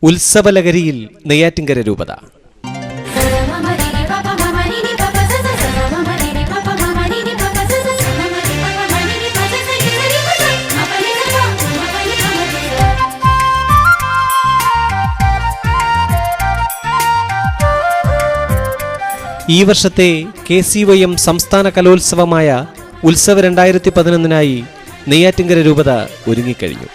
ഉത്സവലഹരിയിൽ നെയ്യാറ്റിൻകര രൂപത. ഈ വർഷത്തെ KCYM സംസ്ഥാന കലോത്സവമായ ഉത്സവ് 2011 നെയ്യാറ്റിൻകര രൂപത ഒരുങ്ങിക്കഴിഞ്ഞു.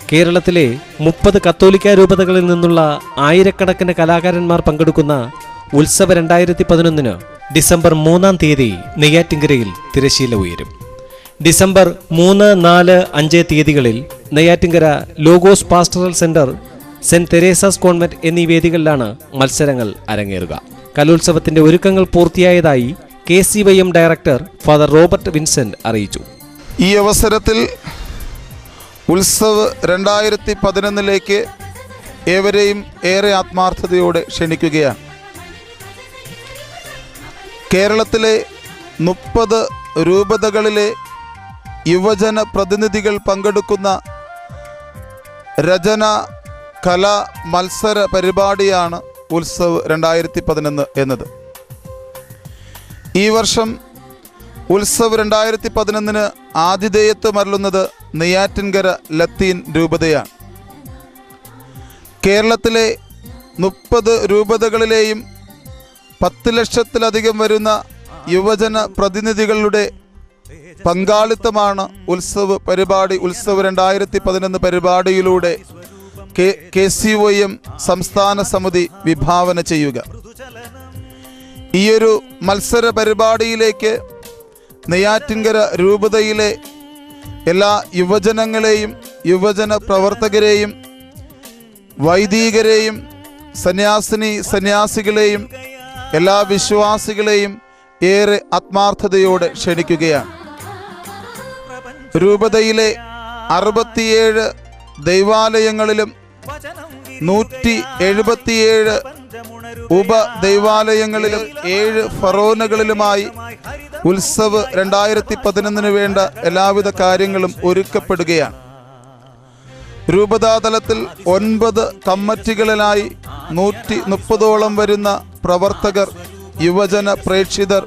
കേരളത്തിലെ 30 കത്തോലിക്ക രൂപതകളിൽ നിന്നുള്ള ആയിരക്കണക്കിന് കലാകാരന്മാർ പങ്കെടുക്കുന്ന ഉത്സവ് 2011 ഡിസംബർ 3 തീയതി നെയ്യാറ്റിൻകരയിൽ തിരശീല ഉയരും. ഡിസംബർ 3, 4, 5 തീയതികളിൽ Neyyattinkara logos pastoral centre, saint Teresa's convent എന്നീ വേദികളിലാണ് മത്സരങ്ങൾ അരങ്ങേറുക. കലോത്സവത്തിന്റെ ഒരുക്കങ്ങൾ പൂർത്തിയായതായി KCYM director father Robert Vincent അറിയിച്ചു. ഈ അവസരത്തിൽ ഉത്സവ് 2011 ഏവരെയും ഏറെ ആത്മാർത്ഥതയോടെ ക്ഷണിക്കുകയാണ്. കേരളത്തിലെ 30 രൂപതകളിലെ യുവജന പ്രതിനിധികൾ പങ്കെടുക്കുന്ന രചന കലാ മത്സര പരിപാടിയാണ് ഉത്സവ് 2011 എന്നത്. ഈ വർഷം ഉത്സവ് 2011 ആതിഥേയത്വമരുളുന്നത് നെയ്യാറ്റിൻകര ലത്തീൻ രൂപതയാണ്. കേരളത്തിലെ 30 രൂപതകളിലെയും 10 ലക്ഷത്തിലധികം വരുന്ന യുവജന പ്രതിനിധികളുടെ പങ്കാളിത്തമാണ് ഉത്സവ് 2011 പരിപാടിയിലൂടെ KCYM സംസ്ഥാന സമിതി വിഭാവന ചെയ്യുക. ഈയൊരു മത്സര പരിപാടിയിലേക്ക് നെയ്യാറ്റിൻകര രൂപതയിലെ എല്ലാ യുവജനങ്ങളെയും, യുവജന പ്രവർത്തകരെയും, വൈദികരെയും, സന്യാസികളെയും എല്ലാ വിശ്വാസികളെയും ഏറെ ആത്മാർത്ഥതയോടെ ക്ഷണിക്കുകയാണ്. രൂപതയിലെ 67 ദൈവാലയങ്ങളിലും 177 ഉപദൈവാലയങ്ങളിലും 7 ഫറോനകളിലുമായി ഉത്സവ് 2011 വേണ്ട എല്ലാവിധ കാര്യങ്ങളും ഒരുക്കപ്പെടുകയാണ്. രൂപതാതലത്തിൽ 9 കമ്മിറ്റികളിലായി 130ഓളം വരുന്ന പ്രവർത്തകർ, യുവജന പ്രേക്ഷിതർ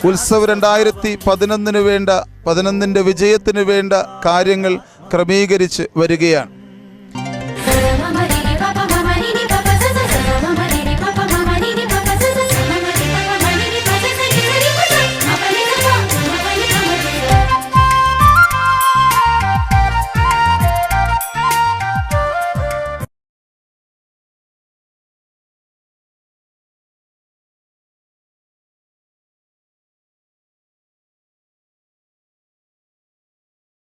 ഉത്സവ് 2011 വേണ്ട 11ന്റെ വിജയത്തിന് വേണ്ട കാര്യങ്ങൾ ക്രമീകരിച്ച് വരികയാണ്.